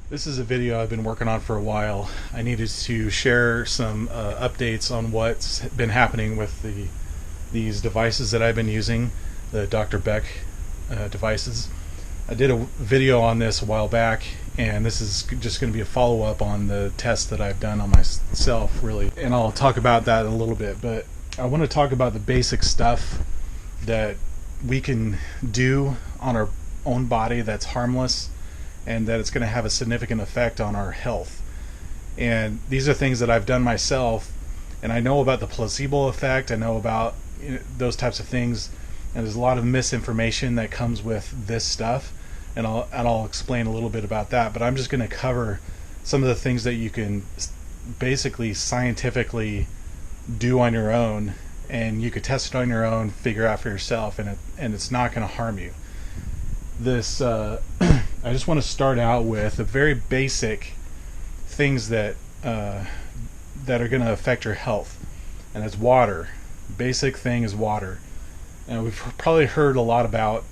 This is a video I've been working on for a while. I needed to share some updates on what's been happening with these devices that I've been using, the Dr. Beck devices. I did a video on this a while back, and this is just going to be a follow-up on the test that I've done on myself, really. And I'll talk about that in a little bit, but I want to talk about the basic stuff that we can do on our own body that's harmless and that it's going to have a significant effect on our health. And these are things that I've done myself, and I know about the placebo effect, I know about those types of things, and there's a lot of misinformation that comes with this stuff, and I'll explain a little bit about that. But I'm just going to cover some of the things that you can basically scientifically do on your own, and you could test it on your own, figure out for yourself, and it's not going to harm you. This I just want to start out with the very basic things that are going to affect your health, and it's water. Basic thing is water, and we've probably heard a lot about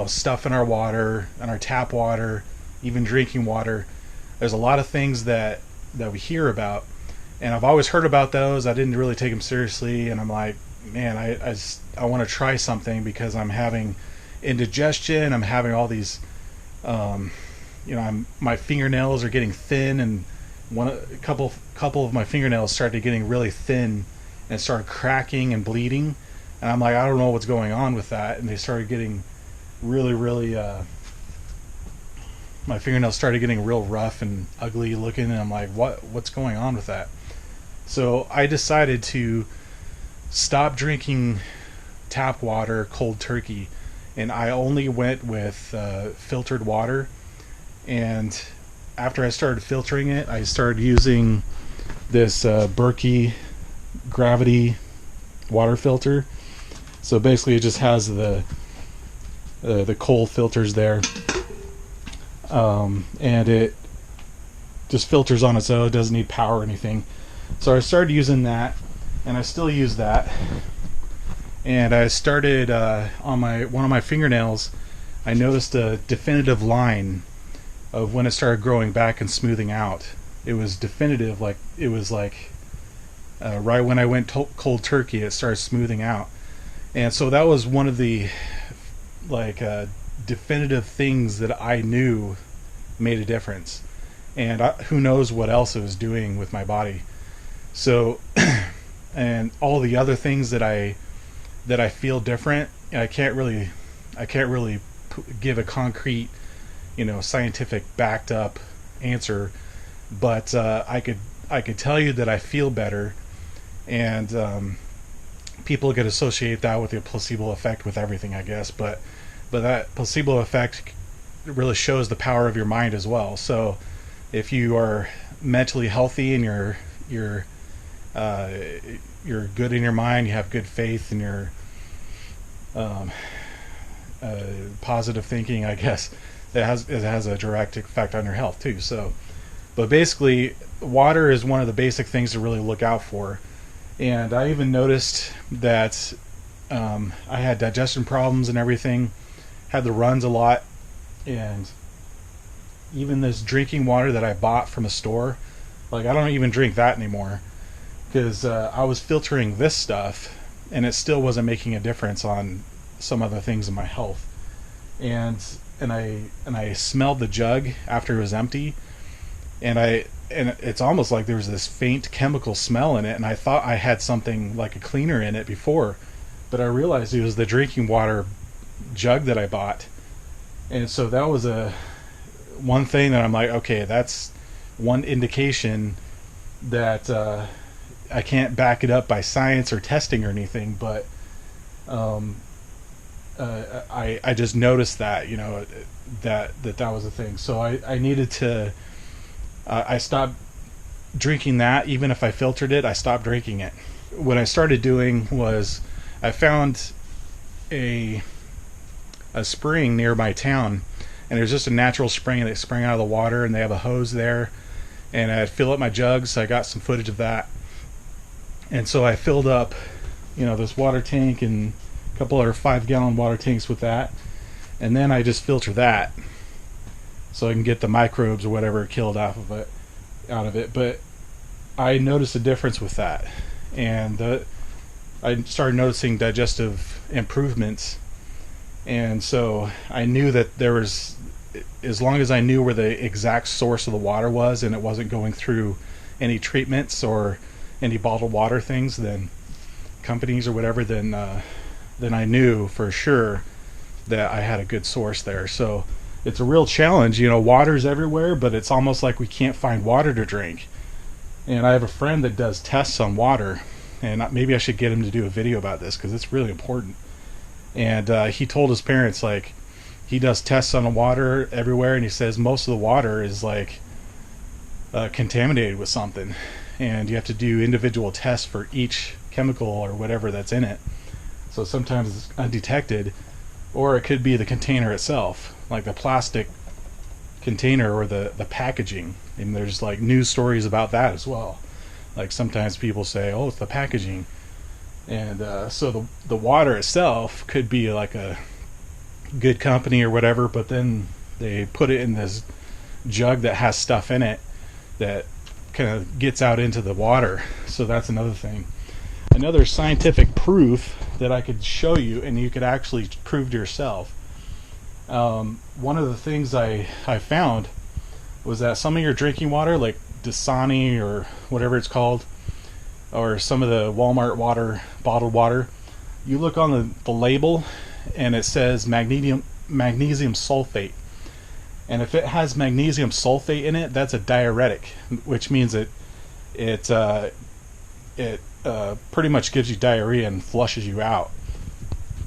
stuff in our water, and our tap water, even drinking water. There's a lot of things that we hear about, and I've always heard about those. I didn't really take them seriously, and I'm like, man, I want to try something because I'm having indigestion. I'm having all these, my fingernails are getting thin, and a couple of my fingernails started getting really thin and started cracking and bleeding. And I'm like, I don't know what's going on with that. And they started getting really, my fingernails started getting real rough and ugly looking. And I'm like, what's going on with that? So I decided to stop drinking tap water cold turkey, and I only went with filtered water. And after I started filtering it, I started using this Berkey gravity water filter. So basically it just has the cold filters there, and it just filters on its own. It doesn't need power or anything. So I started using that, and I still use that. And I started on one of my fingernails. I noticed a definitive line of when it started growing back and smoothing out. It was definitive, like it was like right when I went cold turkey, it started smoothing out. And so that was one of the definitive things that I knew made a difference. And who knows what else it was doing with my body. So, and all the other things that I feel different, I can't really give a concrete, scientific backed up answer, but I could tell you that I feel better, and people could associate that with the placebo effect with everything, I guess, but that placebo effect really shows the power of your mind as well. So if you are mentally healthy and you're good in your mind, you have good faith, and you're positive thinking, I guess, it has a direct effect on your health too. So, but basically, water is one of the basic things to really look out for. And I even noticed that I had digestion problems and everything, had the runs a lot, and even this drinking water that I bought from a store, like I don't even drink that anymore, because I was filtering this stuff, and it still wasn't making a difference on some other things in my health. And I smelled the jug after it was empty, and it's almost like there was this faint chemical smell in it, and I thought I had something like a cleaner in it before, but I realized it was the drinking water jug that I bought. And so that was one thing that I'm like, okay, that's one indication that I can't back it up by science or testing or anything, but I just noticed that that was a thing. So I needed to I stopped drinking that. Even if I filtered it, I stopped drinking it. What I started doing was I found a spring near my town, and there's just a natural spring that sprang out of the water, and they have a hose there, and I'd fill up my jugs. So I got some footage of that, and so I filled up this water tank and a couple other 5-gallon water tanks with that, and then I just filter that. so I can get the microbes or whatever killed out of it. But I noticed a difference with that, and I started noticing digestive improvements. And so I knew that there was, as long as I knew where the exact source of the water was and it wasn't going through any treatments or any bottled water things, then companies or whatever, then I knew for sure that I had a good source there. So it's a real challenge. Water's everywhere, but it's almost like we can't find water to drink. And I have a friend that does tests on water, and maybe I should get him to do a video about this because it's really important. And he told his parents, like, he does tests on the water everywhere, and he says most of the water is like contaminated with something, and you have to do individual tests for each chemical or whatever that's in it. So sometimes it's undetected, or it could be the container itself, like the plastic container or the packaging. And there's like news stories about that as well. Like sometimes people say, oh, it's the packaging. And so the water itself could be like a good company or whatever, but then they put it in this jug that has stuff in it that kind of gets out into the water. So that's another thing. Another scientific proof that I could show you, and you could actually prove to yourself. One of the things I found was that some of your drinking water, like Dasani or whatever it's called, or some of the Walmart water, bottled water, you look on the label and it says magnesium sulfate. And if it has magnesium sulfate in it, that's a diuretic, which means it pretty much gives you diarrhea and flushes you out.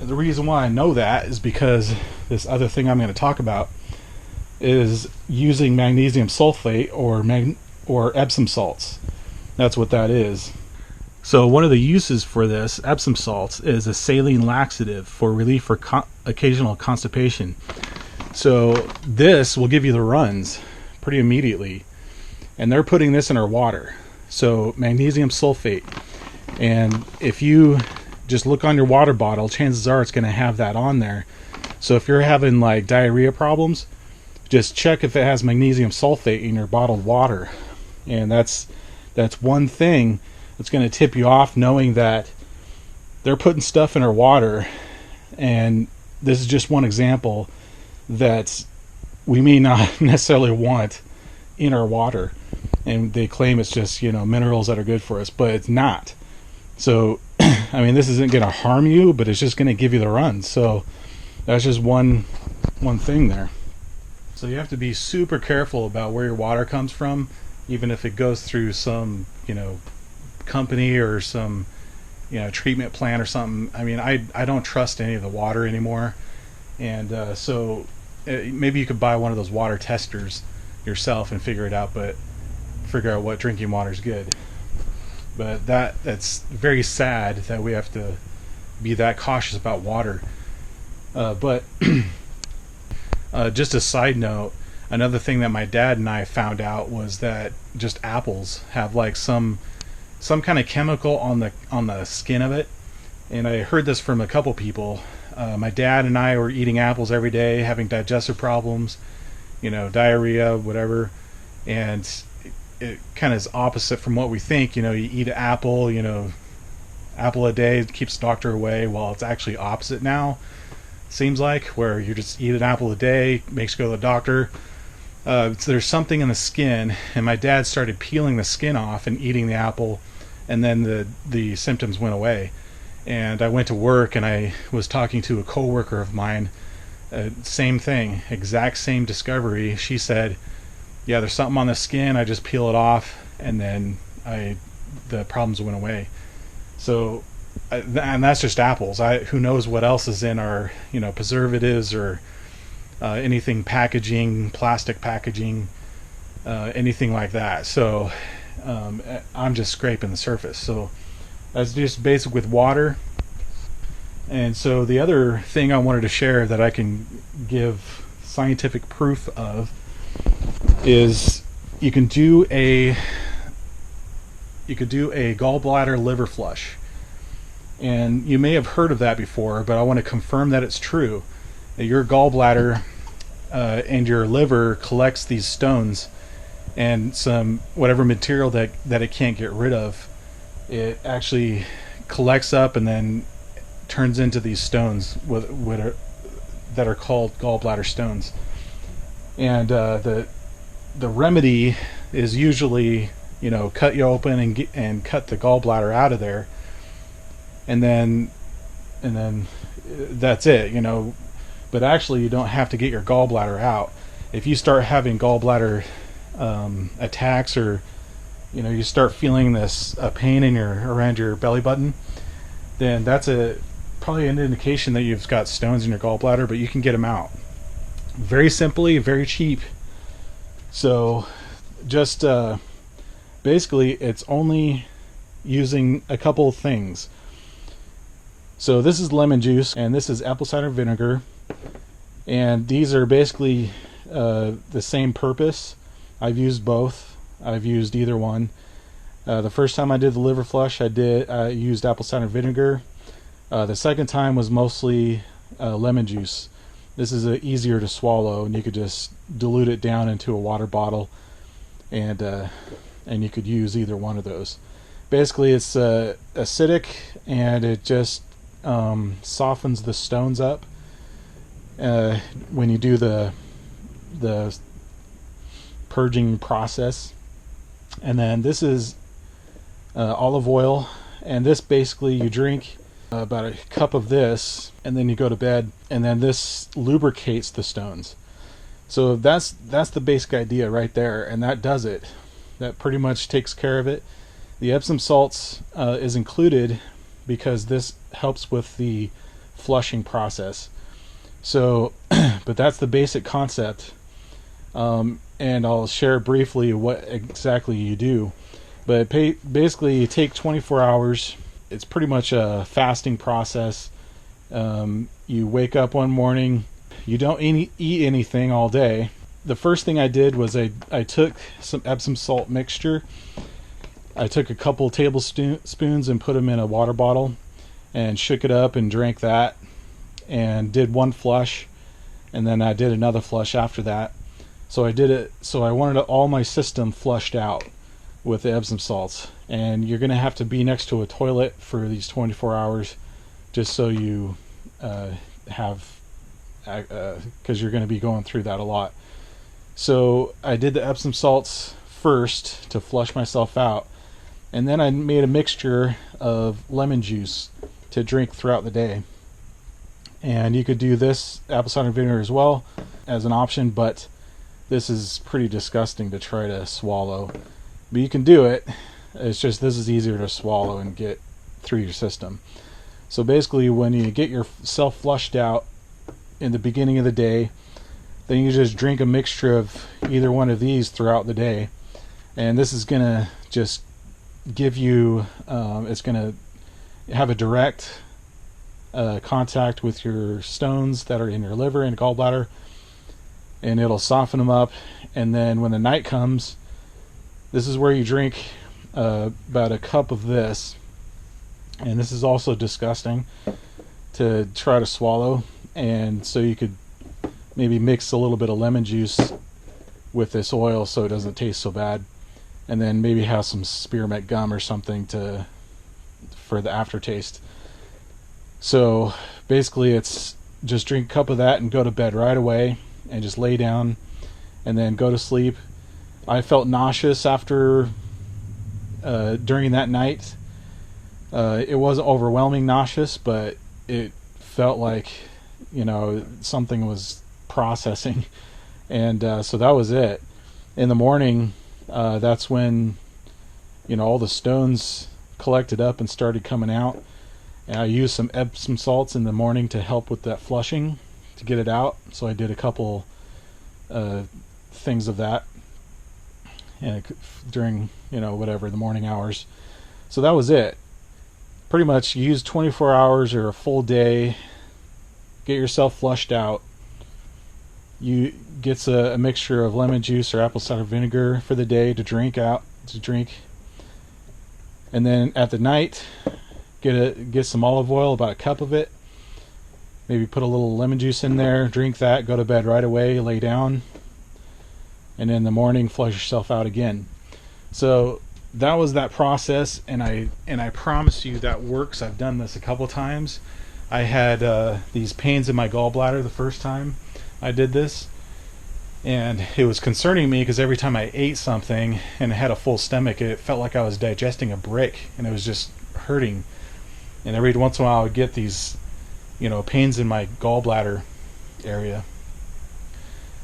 And the reason why I know that is because this other thing I'm going to talk about is using magnesium sulfate or Epsom salts. That's what that is. So one of the uses for this Epsom salts is a saline laxative for relief for occasional constipation. So this will give you the runs pretty immediately, and they're putting this in our water. So magnesium sulfate, and if you just look on your water bottle, chances are it's going to have that on there. So if you're having like diarrhea problems, just check if it has magnesium sulfate in your bottled water. And that's one thing that's going to tip you off, knowing that they're putting stuff in our water. And this is just one example that we may not necessarily want in our water. And they claim it's just, minerals that are good for us, but it's not. So, I mean, this isn't going to harm you, but it's just going to give you the runs. So that's just one thing there. So you have to be super careful about where your water comes from, even if it goes through some, company or some, treatment plant or something. I mean, I don't trust any of the water anymore. And so maybe you could buy one of those water testers yourself and figure out what drinking water is good. But that's very sad that we have to be that cautious about water. But just a side note, another thing that my dad and I found out was that just apples have like some kind of chemical on the skin of it. And I heard this from a couple people. My dad and I were eating apples every day, having digestive problems, diarrhea, whatever. And it kind of is opposite from what we think. You eat an apple, apple a day keeps the doctor away. Well, it's actually opposite now, seems like, where you just eat an apple a day, makes you go to the doctor. So there's something in the skin, and my dad started peeling the skin off and eating the apple, and then the symptoms went away. And I went to work, and I was talking to a coworker of mine, same thing, exact same discovery. She said, yeah, there's something on the skin, I just peel it off, and then the problems went away. So, and that's just apples. Who knows what else is in our, preservatives or anything packaging, plastic packaging, anything like that. So I'm just scraping the surface. So that's just basic with water. And so the other thing I wanted to share that I can give scientific proof of is you can do a gallbladder liver flush. And you may have heard of that before, but I want to confirm that it's true. That your gallbladder and your liver collects these stones and some whatever material that it can't get rid of. It actually collects up and then turns into these stones that are called gallbladder stones. And the remedy is usually, cut you open and cut the gallbladder out of there, and then that's it, But actually, you don't have to get your gallbladder out. If you start having gallbladder attacks, or you start feeling this pain around your belly button, then that's probably an indication that you've got stones in your gallbladder. But you can get them out very simply, very cheap. So just basically, it's only using a couple of things. So this is lemon juice, and this is apple cider vinegar, and these are basically the same purpose. I've used both. I've used either one. The first time I did the liver flush, I used apple cider vinegar. The second time was mostly lemon juice. This is easier to swallow, and you could just dilute it down into a water bottle, and you could use either one of those. Basically, it's acidic, and it just softens the stones up when you do the purging process. And then this is olive oil, and this basically you drink about a cup of this, and then you go to bed, and then this lubricates the stones. So that's the basic idea right there, and that does it. That pretty much takes care of it. The Epsom salts is included because this helps with the flushing process. So, but that's the basic concept, and I'll share briefly what exactly you do. But basically, you take 24 hours. It's pretty much a fasting process. You wake up one morning, you don't eat anything all day. The first thing I did was I took some Epsom salt mixture. I took a couple tablespoons and put them in a water bottle and shook it up and drank that, and did one flush, and then I did another flush after that. So I did it, so I wanted all my system flushed out with the Epsom salts. And you're going to have to be next to a toilet for these 24 hours just so you have, because you're going to be going through that a lot. So I did the Epsom salts first to flush myself out, and then I made a mixture of lemon juice to drink throughout the day. And you could do this apple cider vinegar as well as an option, but this is pretty disgusting to try to swallow. But you can do it. It's just this is easier to swallow and get through your system. So basically, when you get yourself flushed out in the beginning of the day, then you just drink a mixture of either one of these throughout the day. And this is going to just give you, it's going to have a direct contact with your stones that are in your liver and gallbladder, and it'll soften them up. And then when the night comes, this is where you drink about a cup of this, and this is also disgusting to try to swallow. And so you could maybe mix a little bit of lemon juice with this oil so it doesn't taste so bad, and then maybe have some spearmint gum or something for the aftertaste. So basically, it's just drink a cup of that and go to bed right away, and just lay down and then go to sleep. I felt nauseous after during that night. It wasn't overwhelming nauseous, but it felt like something was processing, and so that was it. In the morning, that's when all the stones collected up and started coming out, and I used some Epsom salts in the morning to help with that flushing, to get it out. So I did a couple things of that, and during whatever the morning hours. So that was it. Pretty much use 24 hours or a full day, get yourself flushed out. You get a mixture of lemon juice or apple cider vinegar for the day to drink, and then at the night get some olive oil, about a cup of it, maybe put a little lemon juice in there, drink that, go to bed right away, lay down, and in the morning flush yourself out again. So that was that process, and I promise you that works. I've done this a couple times. I had these pains in my gallbladder the first time I did this, and it was concerning me because every time I ate something and I had a full stomach, it felt like I was digesting a brick, and it was just hurting. And every once in a while I would get these, pains in my gallbladder area.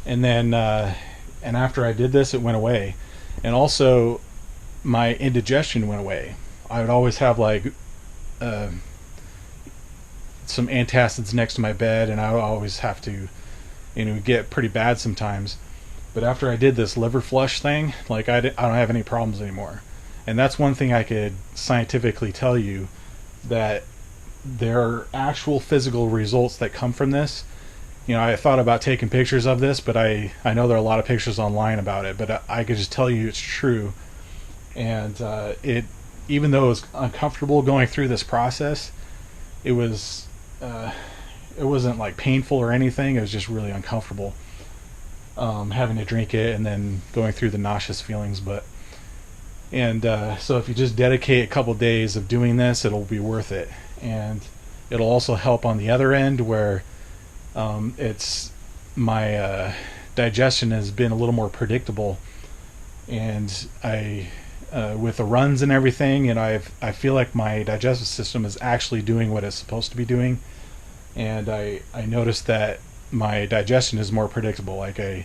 And then and after I did this, it went away. And also my indigestion went away. I would always have like some antacids next to my bed, and I would always have to get pretty bad sometimes. But after I did this liver flush thing, like I don't have any problems anymore. And that's one thing I could scientifically tell you, that there are actual physical results that come from this. I thought about taking pictures of this, but I know there are a lot of pictures online about it, but I could just tell you it's true. And it, even though it was uncomfortable going through this process, it wasn't like painful or anything. It was just really uncomfortable, having to drink it and then going through the nauseous feelings. So if you just dedicate a couple days of doing this, it'll be worth it. And it'll also help on the other end, where it's my digestion has been a little more predictable, and I with the runs and everything, and I feel like my digestive system is actually doing what it's supposed to be doing. And I noticed that my digestion is more predictable. Like I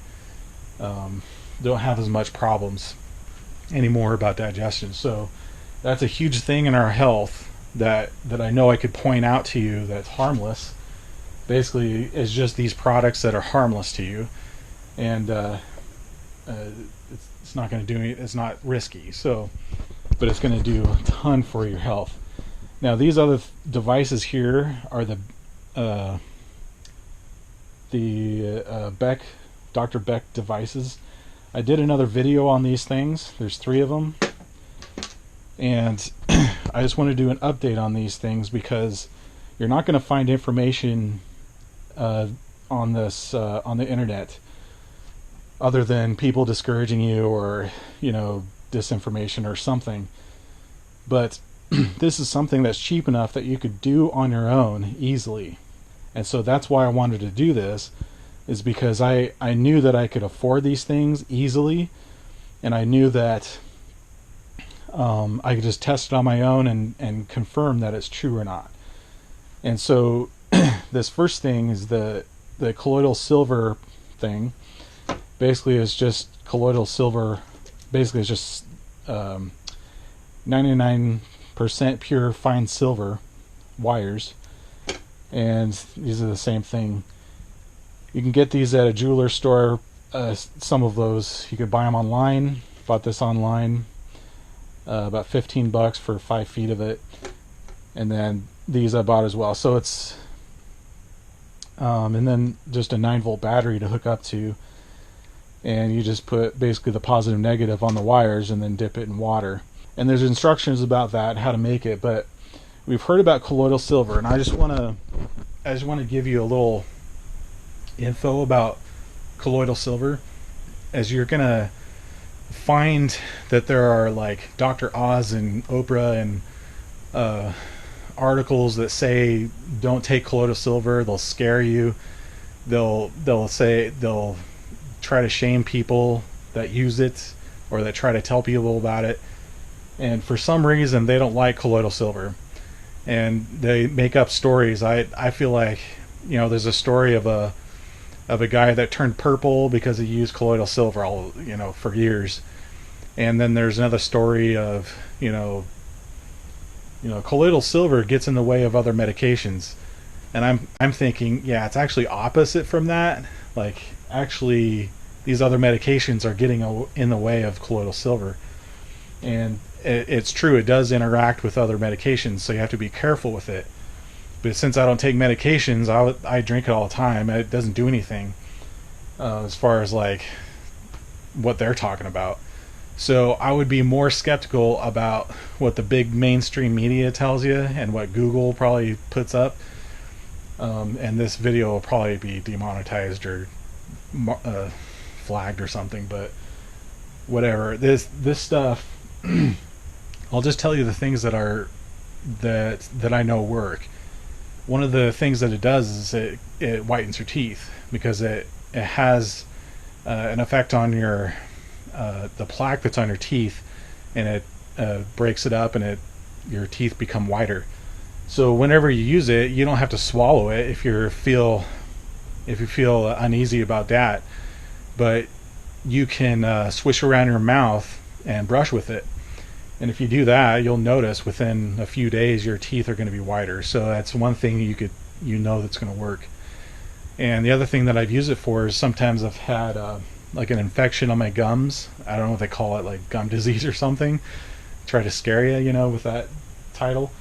don't have as much problems anymore about digestion. So that's a huge thing in our health that I know I could point out to you that's harmless. Basically, it's just these products that are harmless to you, and it's not going to do any, it's not risky. So, but it's going to do a ton for your health. Now, these other devices here are the Beck, Dr. Beck devices. I did another video on these things. There's 3 of them, and I just want to do an update on these things, because you're not going to find information on this on the internet other than people discouraging you, or disinformation or something. But this is something that's cheap enough that you could do on your own easily. And so that's why I wanted to do this, is because I knew that I could afford these things easily, and I knew that I could just test it on my own and confirm that it's true or not. And so this first thing is the colloidal silver thing. Basically, it's just colloidal silver. Basically, it's just 99% pure fine silver wires, and these are the same thing. You can get these at a jeweler store. Some of those you could buy them online. Bought this online, about $15 for 5 feet of it, and then these I bought as well. So it's and then just a 9-volt battery to hook up to, and you just put basically the positive negative on the wires and then dip it in water. And there's instructions about that, how to make it. But we've heard about colloidal silver, and I just want to give you a little info about colloidal silver, as you're gonna find that there are like Dr. Oz and Oprah and articles that say don't take colloidal silver. They'll scare you. They'll try to shame people that use it, or that try to tell people about it. And for some reason they don't like colloidal silver, and they make up stories. I feel like there's a story of a guy that turned purple because he used colloidal silver for years. And then there's another story of colloidal silver gets in the way of other medications. And I'm thinking, yeah, it's actually opposite from that. Like, actually, these other medications are getting in the way of colloidal silver. And it's true, it does interact with other medications, so you have to be careful with it. But since I don't take medications, I drink it all the time. It doesn't do anything as far as like what they're talking about. So I would be more skeptical about what the big mainstream media tells you and what Google probably puts up. And this video will probably be demonetized or flagged or something, but whatever. This stuff, I'll just tell you the things that I know work. One of the things that it does is it whitens your teeth, because it has an effect on your the plaque that's on your teeth, and it breaks it up, and your teeth become whiter. So whenever you use it, you don't have to swallow it if you feel uneasy about that, but you can swish around your mouth and brush with it. And if you do that, you'll notice within a few days your teeth are going to be whiter. So that's one thing that's going to work. And the other thing that I've used it for is sometimes I've had like an infection on my gums. I don't know what they call it, like gum disease or something. Try to scare you, with that title.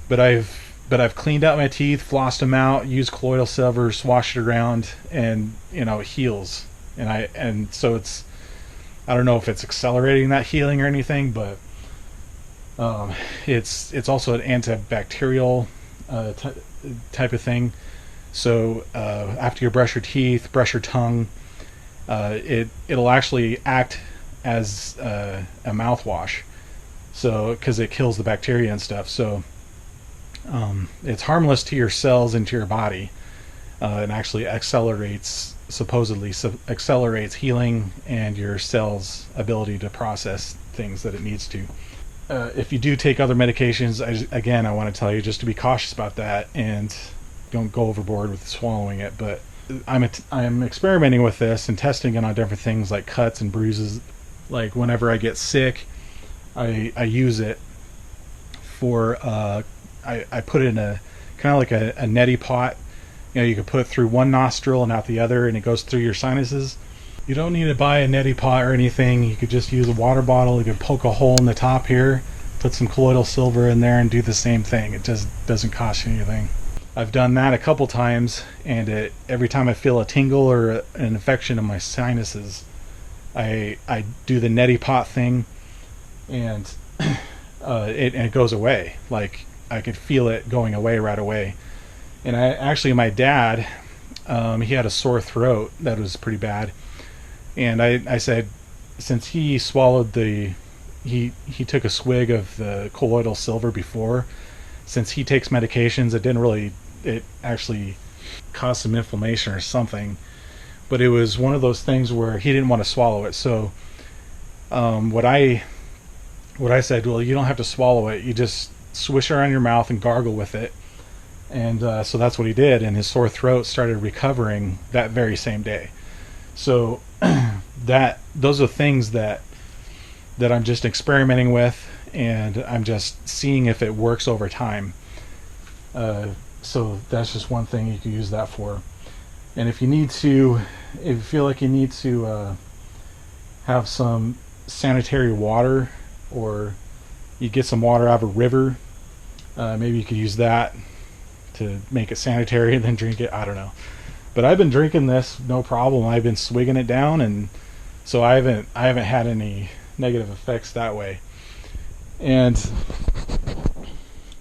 But I've cleaned out my teeth, flossed them out, used colloidal silver, swashed it around, and it heals. And so I don't know if it's accelerating that healing or anything, but it's also an antibacterial type of thing. So after you brush your teeth, brush your tongue, it'll actually act as a mouthwash. So because it kills the bacteria and stuff. So it's harmless to your cells and to your body, and actually supposedly accelerates healing and your cells' ability to process things that it needs to. If you do take other medications, I want to tell you just to be cautious about that and don't go overboard with swallowing it. But I'm experimenting with this and testing it on different things like cuts and bruises. Like whenever I get sick, I use it for I put it in a kind of like a neti pot. You can put it through one nostril and out the other, and it goes through your sinuses. You don't need to buy a neti pot or anything. You could just use a water bottle. You could poke a hole in the top here, put some colloidal silver in there, and do the same thing. It just doesn't cost you anything. I've done that a couple times, and every time I feel a tingle or an infection in my sinuses, I do the neti pot thing, and it goes away. Like I could feel it going away right away. And my dad, he had a sore throat that was pretty bad. And I said, since he swallowed he took a swig of the colloidal silver before, since he takes medications, it actually caused some inflammation or something. But it was one of those things where he didn't want to swallow it. So what I said, well, you don't have to swallow it. You just swish it around your mouth and gargle with it. And so that's what he did, and his sore throat started recovering that very same day. So those are things that I'm just experimenting with, and I'm just seeing if it works over time. So that's just one thing you can use that for. And if you feel like you need to have some sanitary water, or you get some water out of a river, maybe you could use that to make it sanitary and then drink it. I don't know, but I've been drinking this no problem. I've been swigging it down, and so I haven't had any negative effects that way. And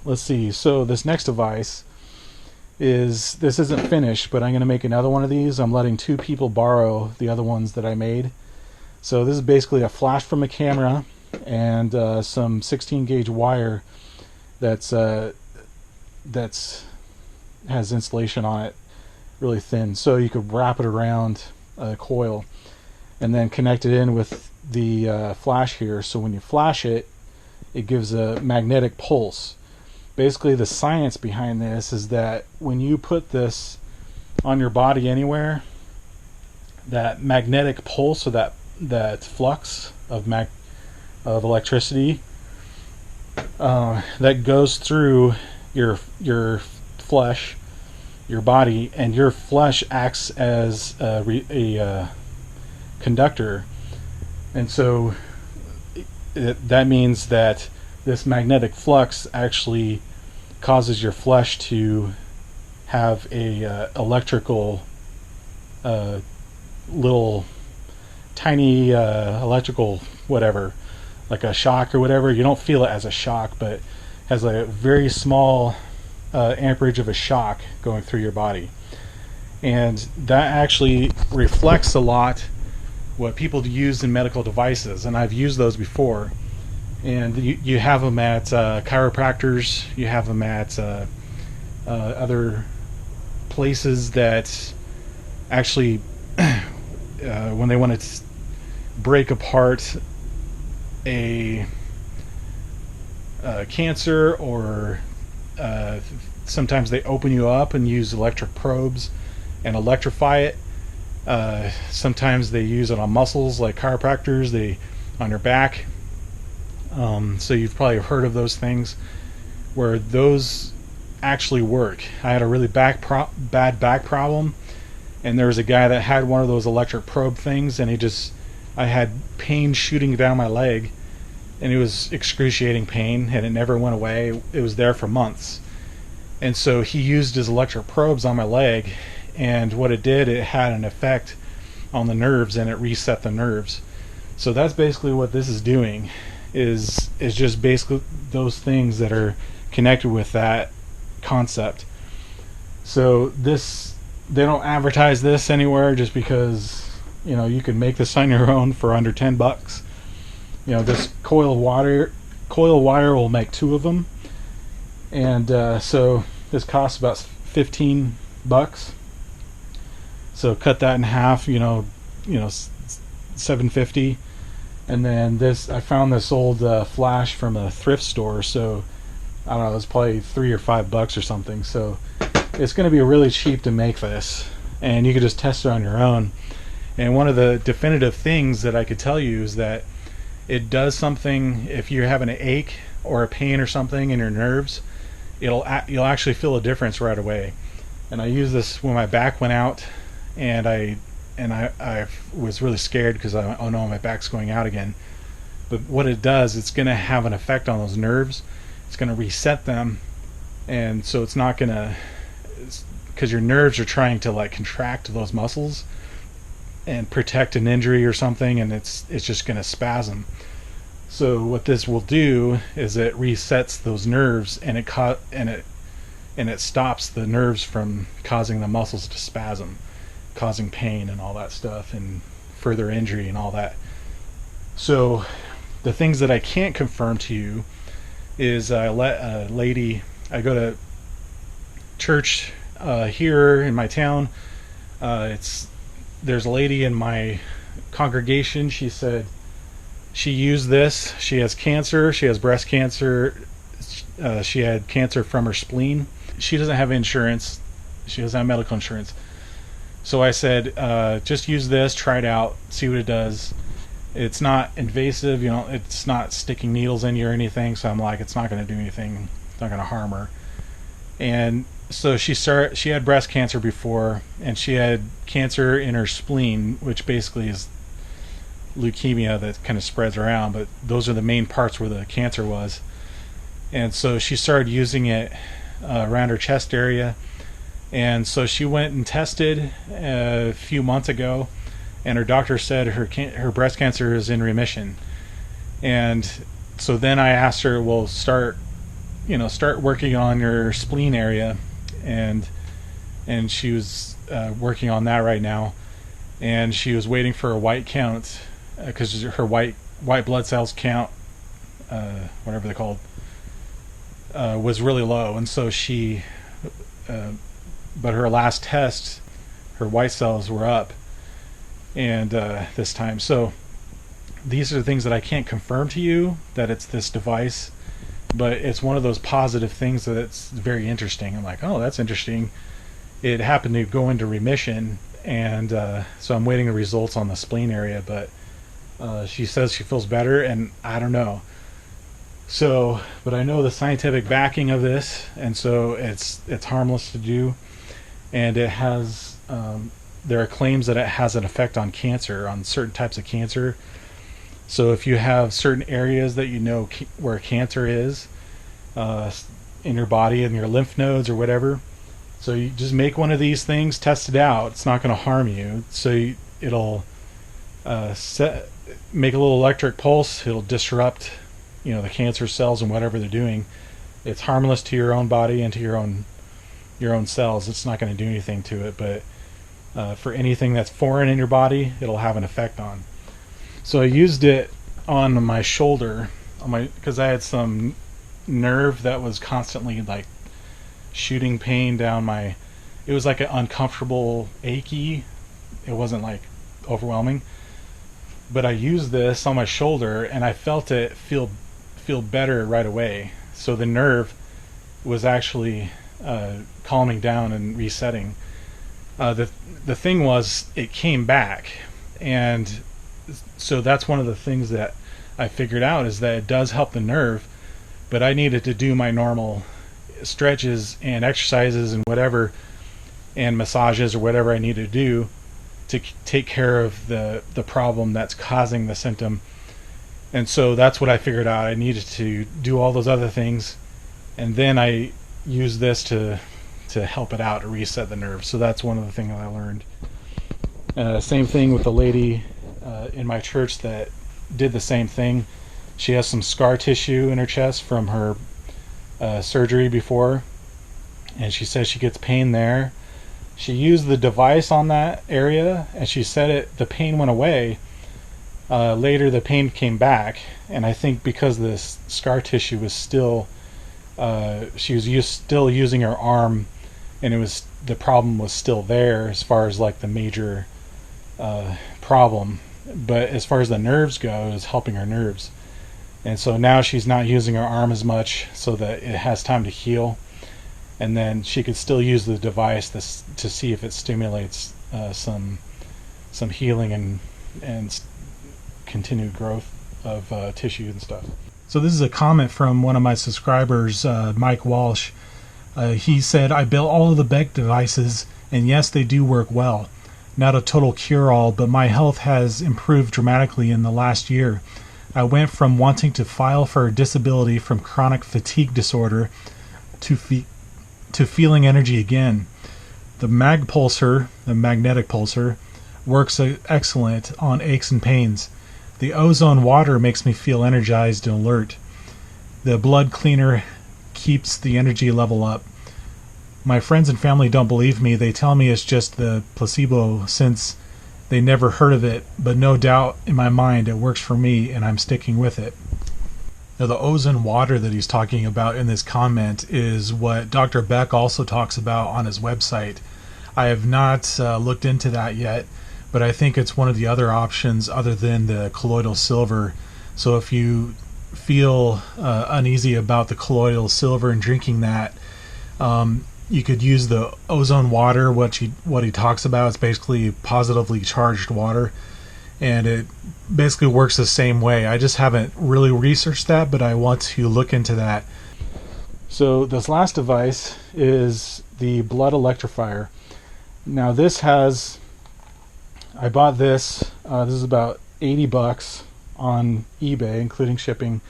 let's see, so this next device isn't finished, but I'm going to make another one of these. I'm letting 2 people borrow the other ones that I made. So this is basically a flash from a camera and some 16 gauge wire that's has insulation on it, really thin, so you could wrap it around a coil and then connect it in with the flash here. So when you flash it, it gives a magnetic pulse. Basically, the science behind this is that when you put this on your body anywhere, that magnetic pulse, or that flux of electricity that goes through your flesh, your body, and your flesh acts as a conductor. And so that means that this magnetic flux actually causes your flesh to have a electrical little tiny electrical whatever, like a shock or whatever. You don't feel it as a shock, but it has a very small amperage of a shock going through your body. And that actually reflects a lot what people use in medical devices, and I've used those before. And you have them at chiropractors, you have them at other places that actually, when they want to break apart a cancer, or sometimes they open you up and use electric probes and electrify it. Sometimes they use it on muscles, like chiropractors, on your back. So you've probably heard of those things, where those actually work. I had a really bad back problem, and there was a guy that had one of those electric probe things, and I had pain shooting down my leg, and it was excruciating pain, and it never went away. It was there for months. And so he used his electric probes on my leg, and what it did, it had an effect on the nerves, and it reset the nerves. So that's basically what this is doing, is just basically those things that are connected with that concept. So they don't advertise this anywhere, just because you can make this on your own for under $10. This coil wire will make 2 of them, and so this costs about $15. So cut that in half, $7.50. And then I found this old flash from a thrift store, so I don't know, it was probably $3 or $5 or something. So it's going to be really cheap to make this, and you can just test it on your own. And one of the definitive things that I could tell you is that it does something. If you're having an ache or a pain or something in your nerves, you'll actually feel a difference right away. And I used this when my back went out, and I was really scared, because oh no, my back's going out again. But what it does, it's going to have an effect on those nerves. It's going to reset them, and so it's not going to, because your nerves are trying to contract those muscles and protect an injury or something, and it's just going to spasm. So what this will do is it resets those nerves, and it stops the nerves from causing the muscles to spasm, causing pain and all that stuff, and further injury and all that. So the things that I can't confirm to you is I let a lady, I go to church here in my town. There's a lady in my congregation. She said she used this. She has cancer. She has breast cancer. She had cancer from her spleen. She doesn't have insurance. She doesn't have medical insurance. So I said, just use this, try it out, see what it does. It's not invasive, it's not sticking needles in you or anything. So I'm like, it's not going to do anything. It's not going to harm her. And so she had breast cancer before, and she had cancer in her spleen, which basically is leukemia that kind of spreads around, but those are the main parts where the cancer was. And so she started using it around her chest area. And so she went and tested a few months ago, and her doctor said her breast cancer is in remission. And so then I asked her, well, start working on your spleen area, and she was working on that right now. And she was waiting for a white count, because her white blood cells count, whatever they're called, was really low. And so but her last test, her white cells were up, and this time. So these are the things that I can't confirm to you, that it's this device, but it's one of those positive things that it's very interesting. I'm like, oh, that's interesting. It happened to go into remission, and so I'm waiting the results on the spleen area, but she says she feels better, and I don't know. So, but I know the scientific backing of this, and so it's harmless to do. And it has, there are claims that it has an effect on cancer, on certain types of cancer. So if you have certain areas that where cancer is in your body, in your lymph nodes or whatever, so you just make one of these things, test it out. It's not going to harm you. So it'll make a little electric pulse. It'll disrupt, the cancer cells and whatever they're doing. It's harmless to your own body and to your own cells. It's not going to do anything to it, but for anything that's foreign in your body, it'll have an effect on. So I used it on my shoulder, because I had some nerve that was constantly like shooting pain down my. It was like an uncomfortable, achy. It wasn't like overwhelming, but I used this on my shoulder and I felt it feel better right away. So the nerve was actually calming down and resetting. The thing was, it came back, and so that's one of the things that I figured out, is that it does help the nerve, but I needed to do my normal stretches and exercises and whatever, and massages or whatever I needed to do to take care of the problem that's causing the symptom. And so that's what I figured out. I needed to do all those other things, and then I used this to help it out, to reset the nerve. So that's one of the things I learned. Same thing with the lady in my church that did the same thing. She has some scar tissue in her chest from her surgery before, and she says she gets pain there. She used the device on that area, and she said the pain went away. Later the pain came back, and I think because the scar tissue was still, she was still using her arm, and the problem was still there as far as like the major problem. But as far as the nerves go, it was helping her nerves. And so now she's not using her arm as much, so that it has time to heal. And then she could still use the device to see if it stimulates some healing and continued growth of tissue and stuff. So this is a comment from one of my subscribers, Mike Walsh. He said, "I built all of the Beck devices, and yes, they do work well. Not a total cure-all, but my health has improved dramatically in the last year. I went from wanting to file for a disability from chronic fatigue disorder to feeling energy again. The the magnetic pulsar, works excellent on aches and pains. The ozone water makes me feel energized and alert. The blood cleaner keeps the energy level up. My friends and family don't believe me. They tell me it's just the placebo, since they never heard of it, but no doubt in my mind it works for me, and I'm sticking with it." Now, the ozone water that he's talking about in this comment is what Dr. Beck also talks about on his website. I have not looked into that yet, but I think it's one of the other options other than the colloidal silver. So if you feel uneasy about the colloidal silver and drinking that, you could use the ozone water. What he talks about is basically positively charged water, and it basically works the same way. I just haven't really researched that, but I want to look into that. So this last device is the Blood Electrifier. Now I bought this. This is about $80 on eBay, including shipping.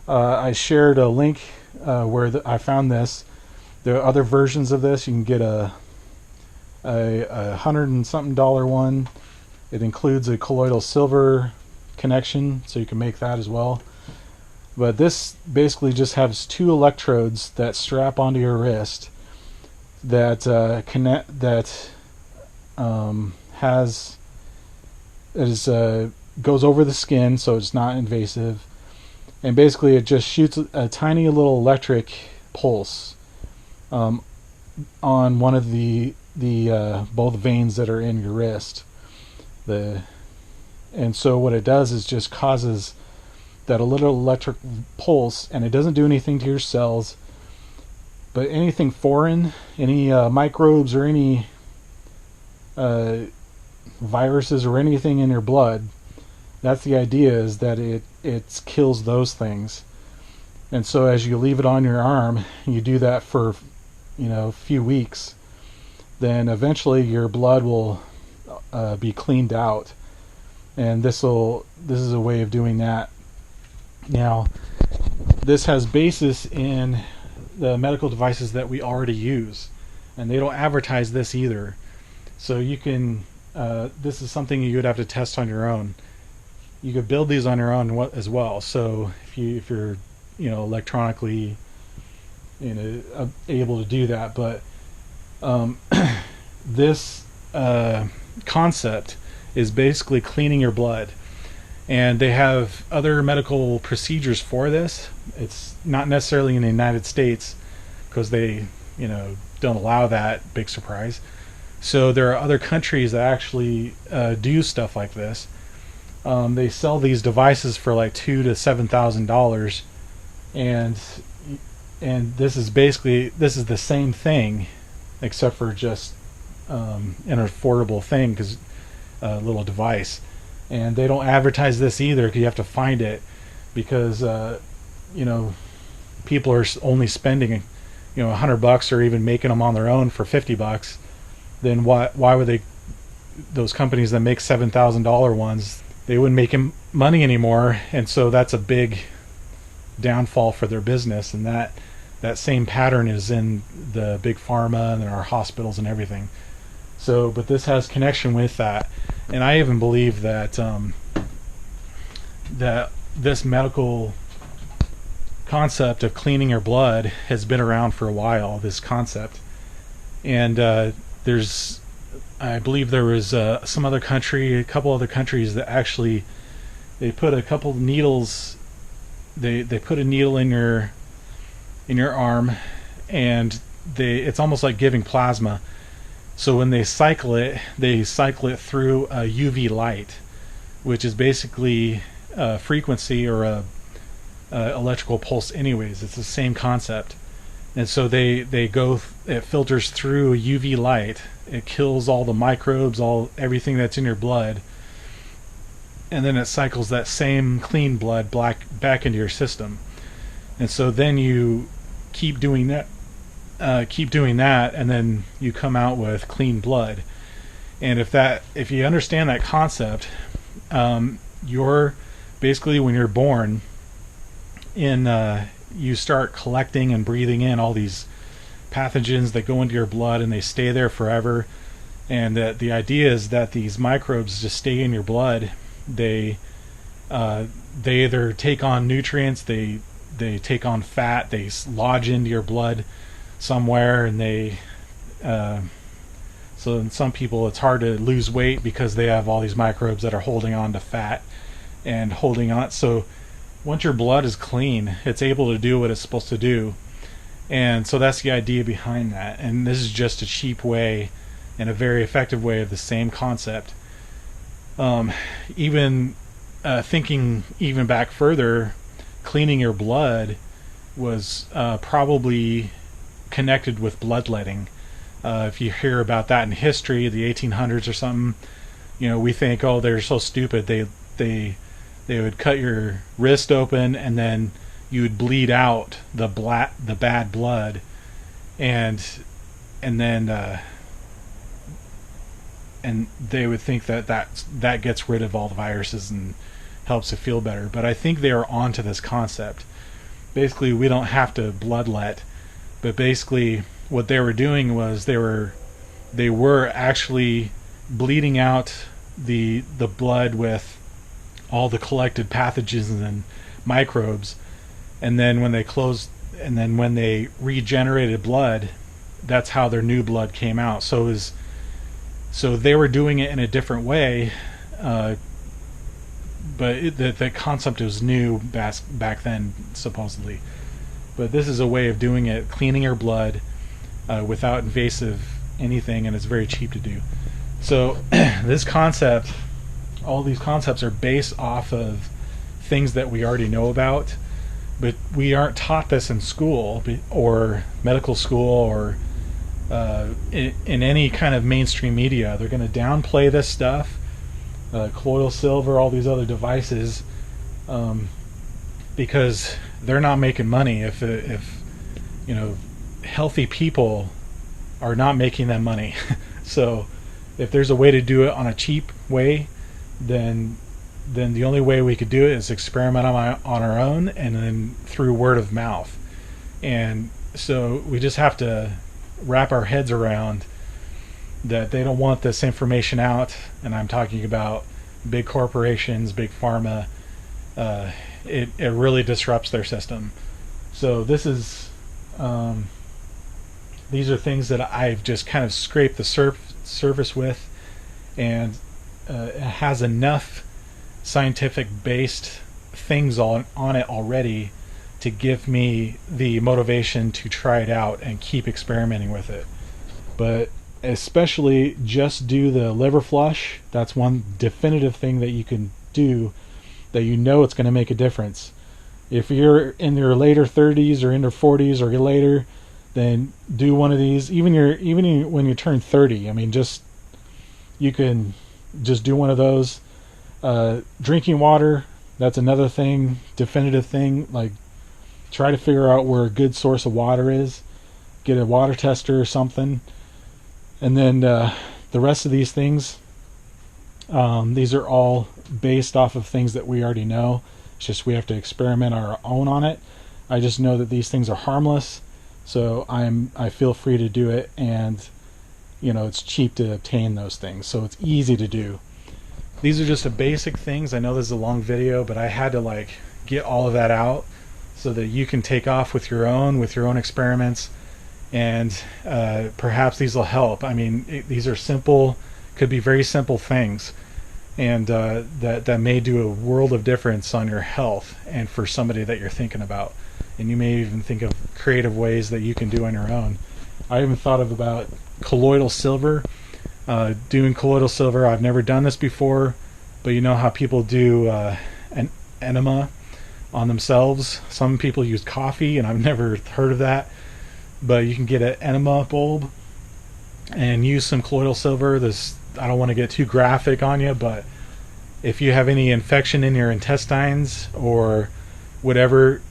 I shared a link where I found this. There are other versions of this. You can get a $100 and something one. It includes a colloidal silver connection, so you can make that as well. But this basically just has two electrodes that strap onto your wrist that goes over the skin, so it's not invasive. And basically it just shoots a tiny little electric pulse on one of the both veins that are in your wrist. And so what it does is just causes that a little electric pulse, and it doesn't do anything to your cells, but anything foreign, any microbes or any viruses or anything in your blood, that's the idea, is that it kills those things. And so as you leave it on your arm, you do that for a few weeks, then eventually your blood will be cleaned out, and this is a way of doing that. Now, this has basis in the medical devices that we already use, and they don't advertise this either. So you can this is something you would have to test on your own. You could build these on your own as well. So if you're electronically able to do that. But this concept is basically cleaning your blood, and they have other medical procedures for this. It's not necessarily in the United States because they don't allow that. Big surprise. So there are other countries that actually do stuff like this. They sell these devices for like $2,000 to $7,000, and this is the same thing, except for just an affordable thing, because a little device. And they don't advertise this either, because you have to find it, because people are only spending $100 or even making them on their own for $50. Then why would those companies that make $7,000 ones, they wouldn't make money anymore, and so that's a big downfall for their business. And that same pattern is in the big pharma and our hospitals and everything. So, but this has connection with that, and I even believe that that this medical concept of cleaning your blood has been around for a while. This concept, and I believe there was a couple other countries that actually they put a couple of needles. They put a needle in your arm, and it's almost like giving plasma. So when they cycle it through a UV light, which is basically a frequency or a electrical pulse. Anyways, it's the same concept. And so it filters through a UV light. It kills all the microbes, everything that's in your blood, and then it cycles that same clean blood back into your system. And so then you keep doing that, and then you come out with clean blood. And if you understand that concept, you're basically, when you're born, you start collecting and breathing in all these pathogens that go into your blood, and they stay there forever. And that the idea is that these microbes just stay in your blood. They either take on nutrients, they take on fat, they lodge into your blood somewhere, and so in some people it's hard to lose weight because they have all these microbes that are holding on to fat and holding on. So once your blood is clean, it's able to do what it's supposed to do. And so that's the idea behind that. And this is just a cheap way and a very effective way of the same concept. Thinking even back further, cleaning your blood was probably connected with bloodletting. If you hear about that in history, the 1800s or something, we think, oh, they're so stupid. They would cut your wrist open, and then you would bleed out the bad blood, and they would think that gets rid of all the viruses and helps it feel better. But I think they are onto this concept. Basically, we don't have to bloodlet, but basically what they were doing was they were actually bleeding out the blood with all the collected pathogens and microbes, and then when they regenerated blood, that's how their new blood came out. So they were doing it in a different way, but the concept was new back then, supposedly. But this is a way of doing it, cleaning your blood without invasive anything, and it's very cheap to do. So all these concepts are based off of things that we already know about, but we aren't taught this in school or medical school or in any kind of mainstream media. They're going to downplay this stuff, colloidal silver, all these other devices, because they're not making money. If healthy people are not making them money. So if there's a way to do it on a cheap way, then the only way we could do it is experiment on our own, and then through word of mouth. And so we just have to wrap our heads around that they don't want this information out. And I'm talking about big corporations, big pharma. It really disrupts their system. So this is These are things that I've just kind of scraped the surface with, and it has enough scientific based things on it already to give me the motivation to try it out and keep experimenting with it. But especially just do the liver flush. That's one definitive thing that you can do that you know it's going to make a difference. If you're in your later 30s or into 40s or later, then do one of these. Even when you turn 30, I mean, you can just do one of those. Drinking water, that's another thing, definitive thing. Like, try to figure out where a good source of water is. Get a water tester or something. And then the rest of these things, these are all based off of things that we already know. It's just we have to experiment our own on it. I just know that these things are harmless, so I feel free to do it, and it's cheap to obtain those things, so it's easy to do. These are just the basic things. I know this is a long video, but I had to get all of that out so that you can take off with your own experiments, and perhaps these will help. I mean, these are simple, could be very simple things, and that may do a world of difference on your health and for somebody that you're thinking about. And you may even think of creative ways that you can do on your own. I even thought about colloidal silver. Doing colloidal silver, I've never done this before, but you know how people do an enema on themselves. Some people use coffee, and I've never heard of that, but you can get an enema bulb and use some colloidal silver. I don't want to get too graphic on you, but if you have any infection in your intestines or whatever,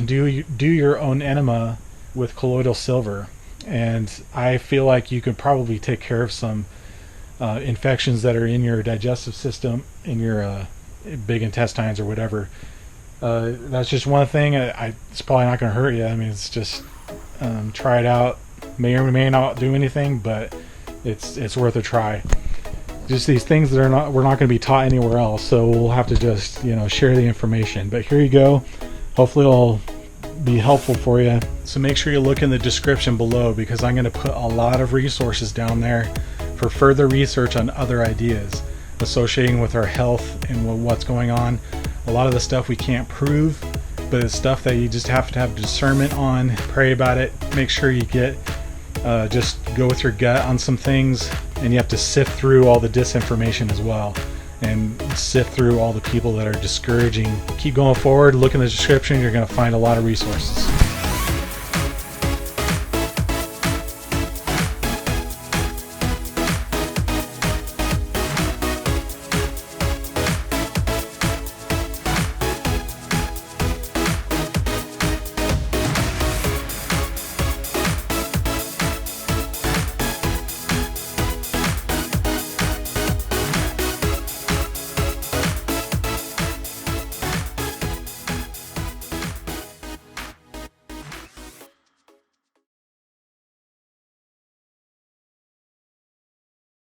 do your own enema with colloidal silver, and I feel like you could probably take care of some infections that are in your digestive system, in your big intestines or whatever. That's just one thing. It's probably not going to hurt you. I mean, it's just try it out. May or may not do anything, but it's worth a try. Just these things that we're not going to be taught anywhere else, so we'll have to just share the information. But here you go. Hopefully it'll be helpful for you. So make sure you look in the description below, because I'm going to put a lot of resources down there for further research on other ideas associating with our health and what's going on. A lot of the stuff we can't prove, but it's stuff that you just have to have discernment on. Pray about it. Make sure you just go with your gut on some things, and you have to sift through all the disinformation as well, and sift through all the people that are discouraging. Keep going forward. Look in the description. You're going to find a lot of resources.